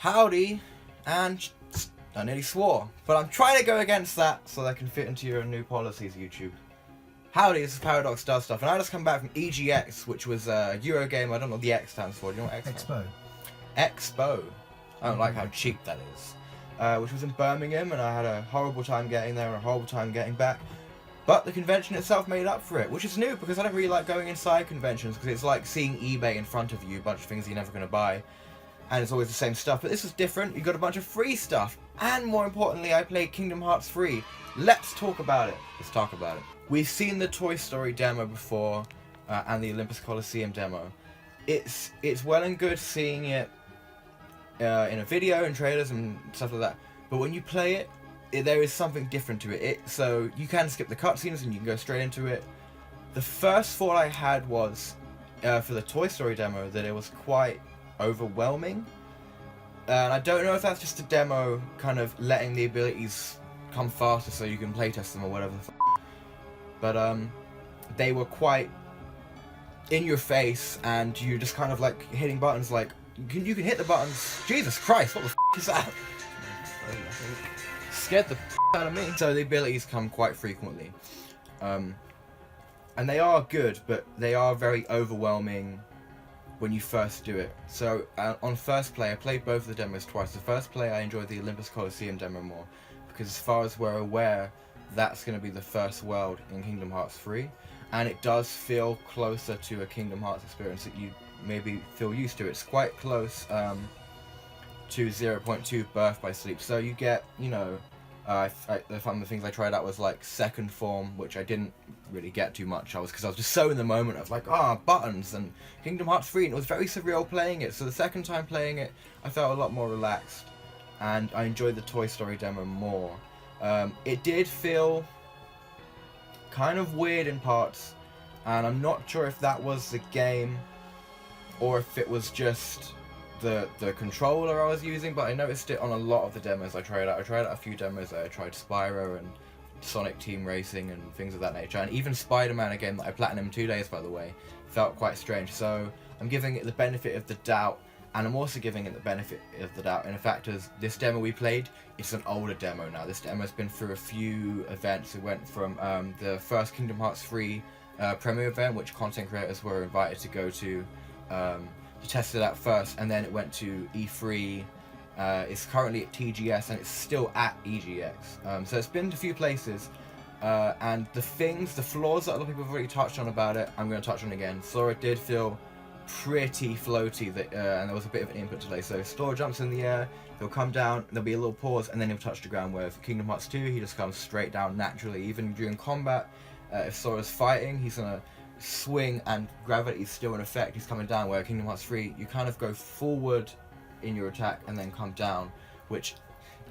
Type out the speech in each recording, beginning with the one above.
howdy, and I nearly swore, but I'm trying to go against that so that can fit into your new policies, YouTube. Howdy, this is Paradox Does Stuff, and I just come back from EGX, which was a Eurogame. I don't know what the X stands for. Do you know what X stands for? Expo. I don't like how cheap that is. Which was in Birmingham, and I had a horrible time getting there and a horrible time getting back. But the convention itself made up for it, which is new because I don't really like going inside conventions because it's like seeing eBay in front of you, a bunch of things you're never going to buy, and it's always the same stuff. But this was different. You got a bunch of free stuff, and more importantly, I played Kingdom Hearts 3. Let's talk about it. Let's talk about it. We've seen the Toy Story demo before, and the Olympus Coliseum demo. It's well and good seeing it in a video and trailers and stuff like that, but when you play it, there is something different to it. So you can skip the cutscenes and you can go straight into it. The first thought I had was, for the Toy Story demo, that it was quite overwhelming. And I don't know if that's just a demo kind of letting the abilities come faster so you can playtest them or whatever. But they were quite in your face, and you just kind of like hitting buttons like, you can hit the buttons. Jesus Christ, what the is that? Scared the out of me. So the abilities come quite frequently, and they are good, but they are very overwhelming when you first do it. So on first play, I played both of the demos twice. The first play, I enjoyed the Olympus Coliseum demo more because, as far as we're aware, that's going to be the first world in Kingdom Hearts 3, and it does feel closer to a Kingdom Hearts experience that you maybe feel used to. It's quite close to 0.2 Birth by Sleep. So you get, you know, one of the things I tried out was like second form, which I didn't really get too much. Because I was just so in the moment. I was like, buttons and Kingdom Hearts 3, and it was very surreal playing it. So the second time playing it, I felt a lot more relaxed, and I enjoyed the Toy Story demo more. It did feel kind of weird in parts, and I'm not sure if that was the game or if it was just the controller I was using, but I noticed it on a lot of the demos I tried out. I tried out a few demos. I tried Spyro and Sonic Team Racing and things of that nature, and even Spider-Man, a game that I platinumed in 2 days, by the way, felt quite strange. So I'm giving it the benefit of the doubt, and I'm also giving it the benefit of the doubt in the fact as this demo we played, it's an older demo now. This demo's been through a few events. It went from the first Kingdom Hearts 3 premiere event, which content creators were invited to go to test it out first, and then it went to E3. It's currently at TGS, and it's still at EGX. So it's been to a few places, and the flaws that other people have already touched on about it, I'm going to touch on again. So it did feel pretty floaty, and there was a bit of an input delay. So Sora jumps in the air, he'll come down, there'll be a little pause, and then he'll touch the ground. Where for Kingdom Hearts 2, he just comes straight down naturally. Even during combat, if Sora's fighting, he's gonna swing and gravity is still in effect. He's coming down. Where Kingdom Hearts 3, you kind of go forward in your attack and then come down, which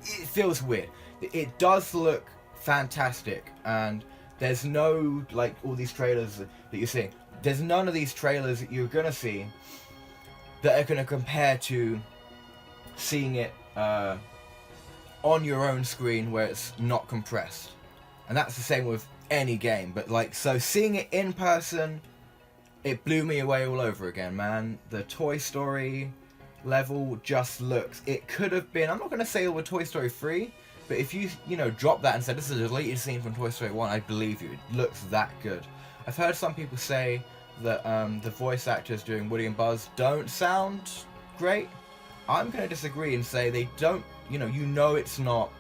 it feels weird. It does look fantastic, and there's no, like, all these trailers that you're seeing. There's none of these trailers that you're gonna see that are gonna compare to seeing it on your own screen where it's not compressed. And that's the same with any game, but like, so seeing it in person, it blew me away all over again, man. The Toy Story level just looks, it could have been, I'm not going to say it was Toy Story 3, but if you drop that and said this is a deleted scene from Toy Story 1, I'd believe you. It looks that good. I've heard some people say that the voice actors doing Woody and Buzz don't sound great. I'm going to disagree and say they don't, it's not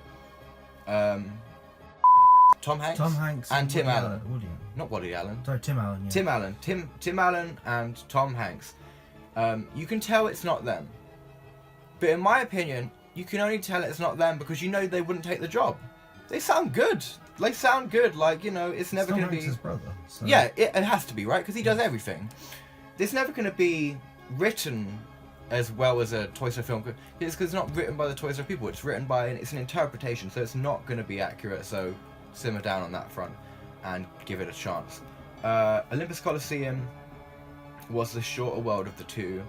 Tom Hanks and Tim Allen. Woody. Not Woody Allen. Sorry, Tim Allen. Yeah. Tim Allen and Tom Hanks. You can tell it's not them. But in my opinion, you can only tell it's not them because they wouldn't take the job. They sound good. They sound good. Like, it's never going to be. His brother. So. Yeah, it has to be, right? Because he does everything. It's never going to be written as well as a Toy Story film. It's because it's not written by the Toy Story people. It's written by, it's an interpretation, so it's not going to be accurate. So simmer down on that front and give it a chance. Olympus Coliseum was the shorter world of the two,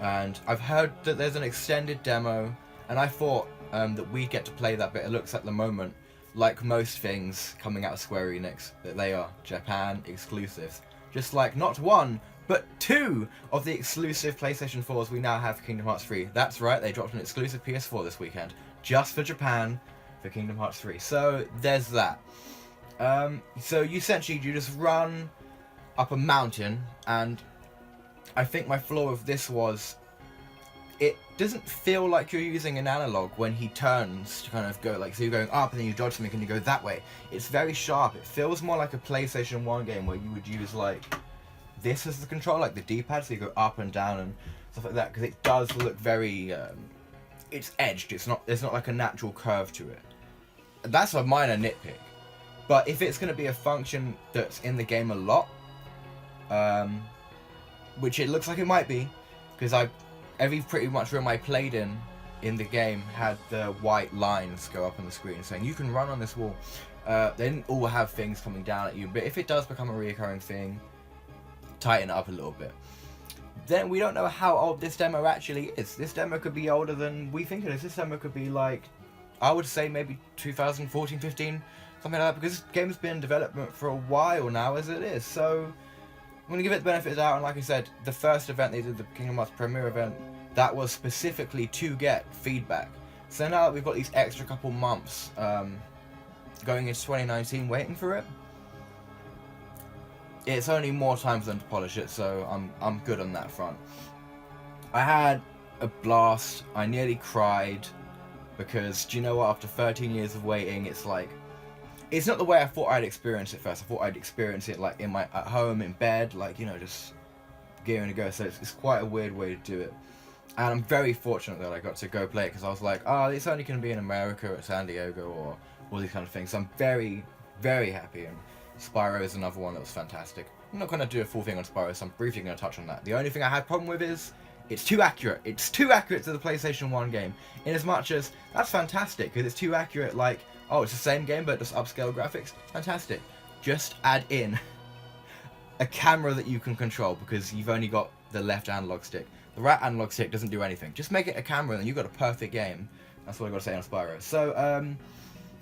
and I've heard that there's an extended demo, and I thought that we'd get to play that, but it looks at the moment like most things coming out of Square Enix that they are Japan exclusives. Just like not one, but 2 of the exclusive PlayStation 4s we now have for Kingdom Hearts 3. That's right, they dropped an exclusive PS4 this weekend, just for Japan, for Kingdom Hearts 3. So there's that. So you essentially, you just run up a mountain, and I think my flaw with this was, it doesn't feel like you're using an analog when he turns to kind of go, like, so you're going up and then you dodge something and you go that way. It's very sharp. It feels more like a PlayStation 1 game where you would use, like, this as the control, like the D-pad, so you go up and down and stuff like that, because it does look very, it's edged. There's not like a natural curve to it. That's a minor nitpick. But if it's going to be a function that's in the game a lot, which it looks like it might be, because every pretty much room I played in the game had the white lines go up on the screen saying you can run on this wall. They didn't all have things coming down at you, but if it does become a reoccurring thing, tighten it up a little bit. Then we don't know how old this demo actually is. This demo could be older than we think it is. This demo could be like, I would say maybe 2014, 15, something like that, because this game's been in development for a while now as it is. So I'm going to give it the benefit of the doubt, and like I said, the first event they did, the Kingdom Hearts premiere event, that was specifically to get feedback. So now that we've got these extra couple months going into 2019 waiting for it, it's only more time for them to polish it, so I'm good on that front. I had a blast. I nearly cried, because, do you know what, after 13 years of waiting, it's like, it's not the way I thought I'd experience it first. I thought I'd experience it like at home, in bed, like, you know, just gearing to go. So it's quite a weird way to do it. And I'm very fortunate that I got to go play it, because I was like, oh, it's only going to be in America or San Diego or all these kind of things. So I'm very, very happy. And Spyro is another one that was fantastic. I'm not going to do a full thing on Spyro, so I'm briefly going to touch on that. The only thing I had a problem with is it's too accurate. It's too accurate to the PlayStation 1 game. In as much as, that's fantastic, because it's too accurate, like, oh, it's the same game, but just upscale graphics. Fantastic. Just add in a camera that you can control, because you've only got the left analog stick. The right analog stick doesn't do anything. Just make it a camera, and you've got a perfect game. That's what I've got to say on Spyro. So,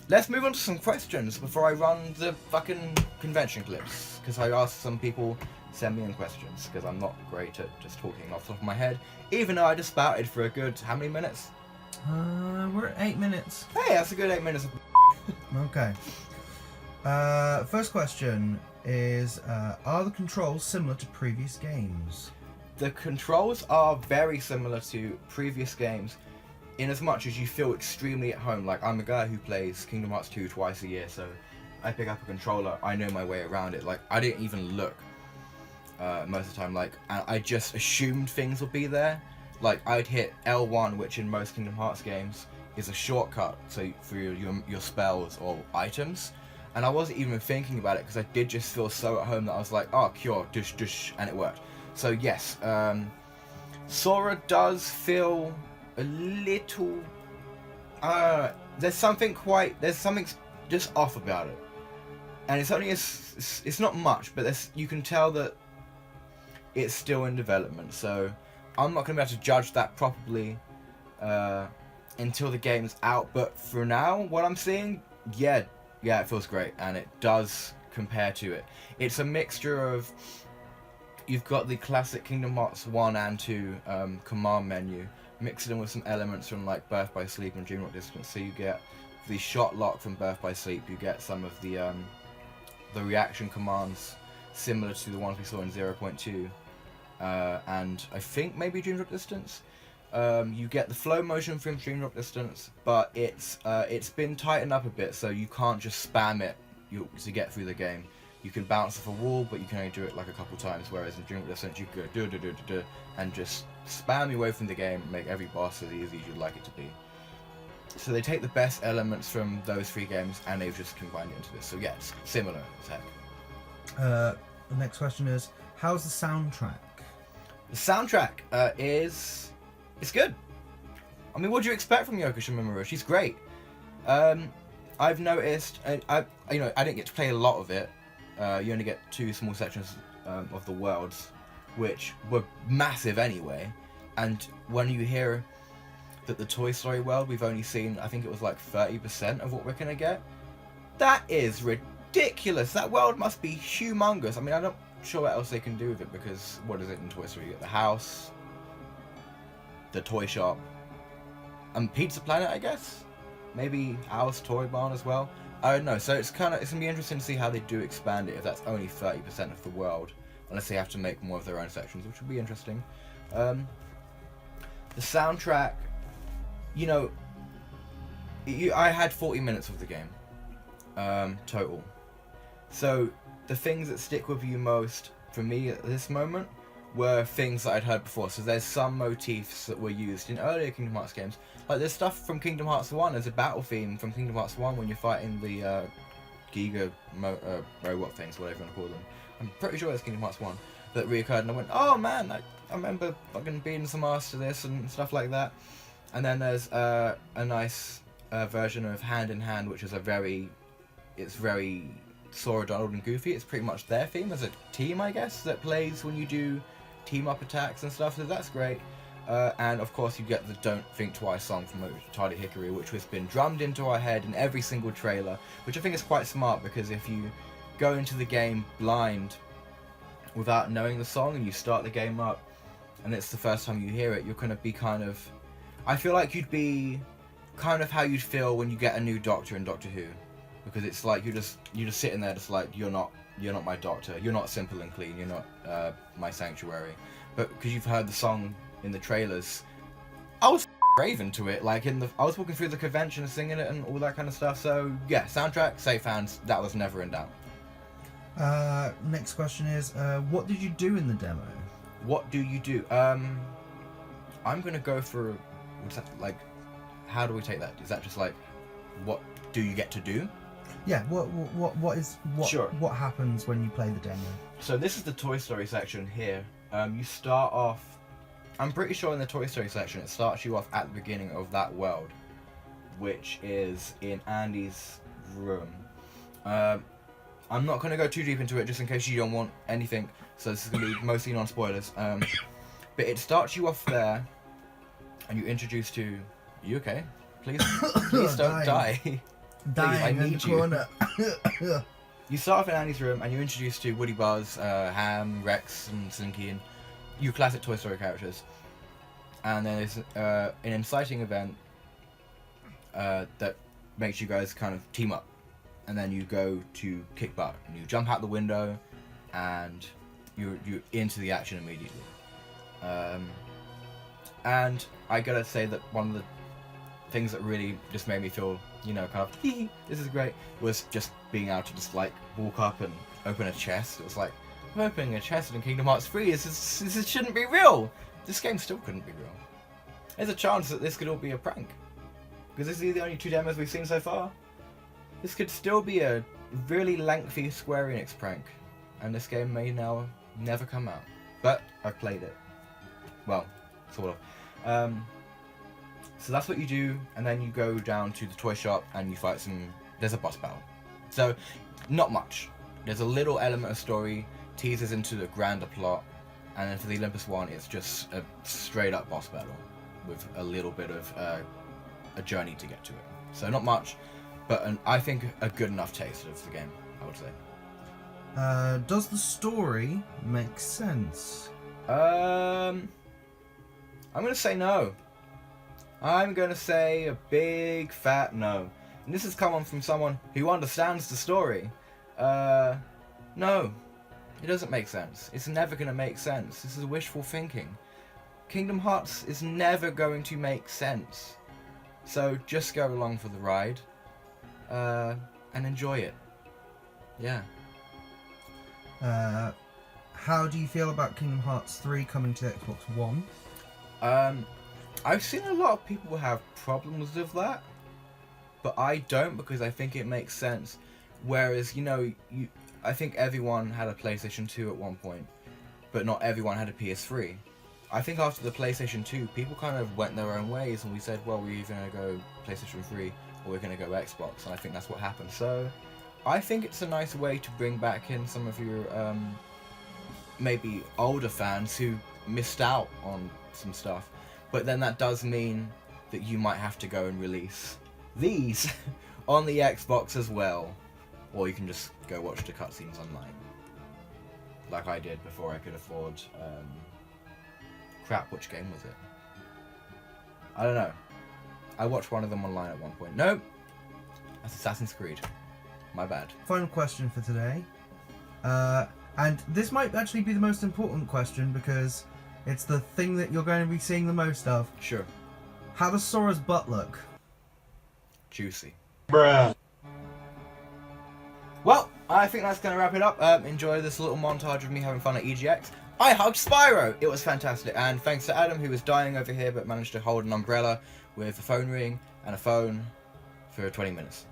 let's move on to some questions before I run the fucking convention clips. Because I asked some people send me in questions, because I'm not great at just talking off the top of my head. Even though I just spouted for a good, how many minutes? We're at 8 minutes. Hey, that's a good 8 minutes. Okay. First question is, are the controls similar to previous games? The controls are very similar to previous games, in as much as you feel extremely at home. Like, I'm a guy who plays Kingdom Hearts 2 twice a year, so I pick up a controller, I know my way around it. Like, I didn't even look most of the time, like, and I just assumed things would be there. Like, I'd hit L1, which in most Kingdom Hearts games is a shortcut so for your spells or items, and I wasn't even thinking about it, because I did just feel so at home that I was like, oh, cure, dush, dush, and it worked. So yes, Sora does feel a little, there's something just off about it, and it's not much, but you can tell that it's still in development, so I'm not going to be able to judge that properly until the game's out. But for now, what I'm seeing, yeah, it feels great, and it does compare to it. It's a mixture of, you've got the classic Kingdom Hearts 1 and 2 command menu, mixed in with some elements from like Birth by Sleep and Dream Rock Distance. So you get the shot lock from Birth by Sleep, you get some of the reaction commands similar to the ones we saw in 0.2. And I think maybe Dream Drop Distance. You get the flow motion from Dream Drop Distance, but it's been tightened up a bit, so you can't just spam it to get through the game. You can bounce off a wall, but you can only do it like a couple times, whereas in Dream Drop Distance you could go do and just spam your way from the game and make every boss as easy as you'd like it to be. So they take the best elements from those 3 games and they've just combined it into this. So yeah, it's similar as heck. The next question is, how's the soundtrack? The soundtrack it's good. I mean, what do you expect from Yoko Shimomura? She's great. I've noticed, I didn't get to play a lot of it. You only get 2 small sections of the worlds, which were massive anyway. And when you hear that the Toy Story world, we've only seen, I think it was like 30% of what we're gonna get. That is ridiculous. That world must be humongous. I mean, sure what else they can do with it, because what is it in Toy Story? You get the house, the toy shop, and Pizza Planet, I guess. Maybe Alice Toy Barn as well. I don't know. So it's gonna be interesting to see how they do expand it if that's only 30% of the world, unless they have to make more of their own sections, which would be interesting. The soundtrack, you know, I had 40 minutes of the game total. So the things that stick with you most for me at this moment were things that I'd heard before. So there's some motifs that were used in earlier Kingdom Hearts games. Like there's stuff from Kingdom Hearts 1, there's a battle theme from Kingdom Hearts 1 when you're fighting the Giga robot things, whatever you want to call them. I'm pretty sure it's Kingdom Hearts 1 that reoccurred, and I went, oh man, I remember fucking beating some ass to this and stuff like that. And then there's a nice version of Hand in Hand, which is it's very Sora, Donald, and Goofy. It's pretty much their theme as a team, I guess, that plays when you do team-up attacks and stuff, so that's great. And of course you get the Don't Think Twice song from Tardy Hickory, which has been drummed into our head in every single trailer, which I think is quite smart, because if you go into the game blind without knowing the song and you start the game up and it's the first time you hear it, you're going to be kind of... I feel like you'd be kind of how you'd feel when you get a new Doctor in Doctor Who, because it's like you're just sitting there just like, you're not my Doctor, you're not Simple and Clean, you're not my Sanctuary. But because you've heard the song in the trailers, I was raving to it. Like I was walking through the convention and singing it and all that kind of stuff. So yeah, soundtrack, safe hands. That was never in doubt. Next question is, what did you do in the demo? What do you do? I'm gonna go for, what's that, like, how do we take that? Is that just like, what do you get to do? Yeah. What Sure. What happens when you play the demo? So this is the Toy Story section here. You start off, I'm pretty sure in the Toy Story section it starts you off at the beginning of that world, which is in Andy's room. I'm not going to go too deep into it just in case you don't want anything, so this is going to be mostly non-spoilers. But it starts you off there, and you're introduced to... You okay? Please don't die. Dying I in need the you. corner. You start off in Andy's room, and you're introduced to Woody, Buzz, Ham, Rex, and Slinky, and your classic Toy Story characters. And then there's an inciting event that makes you guys kind of team up. And then you go to kick butt, and you jump out the window, and you're into the action immediately. And I gotta say that one of the things that really just made me feel, kind of, this is great, was just being able to just like walk up and open a chest. It was like, I'm opening a chest in Kingdom Hearts 3. This shouldn't be real. This game still couldn't be real. There's a chance that this could all be a prank, because this is the only 2 demos we've seen so far. This could still be a really lengthy Square Enix prank, and this game may now never come out. But I've played it. Well, sort of. So that's what you do, and then you go down to the toy shop and you fight there's a boss battle. So, not much. There's a little element of story, teases into the grander plot, and then for the Olympus one, it's just a straight up boss battle with a little bit of a journey to get to it. So not much, but I think a good enough taste of the game, I would say. Does the story make sense? I'm gonna say no. I'm gonna say a big fat no. And this has come on from someone who understands the story. No. It doesn't make sense. It's never gonna make sense. This is wishful thinking. Kingdom Hearts is never going to make sense. So just go along for the ride. And enjoy it. Yeah. How do you feel about Kingdom Hearts 3 coming to Xbox One? I've seen a lot of people have problems with that, but I don't, because I think it makes sense. Whereas, I think everyone had a PlayStation 2 at one point, but not everyone had a PS3. I think after the PlayStation 2, people kind of went their own ways, and we said, well, we're either going to go PlayStation 3 or we're going to go Xbox, and I think that's what happened. So, I think it's a nice way to bring back in some of your, maybe older fans who missed out on some stuff. But then that does mean that you might have to go and release these on the Xbox as well. Or you can just go watch the cutscenes online. like I did before I could afford. Crap, which game was it? I don't know. I watched one of them online at one point. Nope, that's Assassin's Creed. My bad. Final question for today. And this might actually be the most important question because it's the thing that you're going to be seeing the most of. Sure. How does Sora's butt look? Juicy. Bruh. Well, I think that's going to wrap it up. Enjoy this little montage of me having fun at EGX. I hugged Spyro! It was fantastic. And thanks to Adam, who was dying over here but managed to hold an umbrella with a phone ring and a phone for 20 minutes.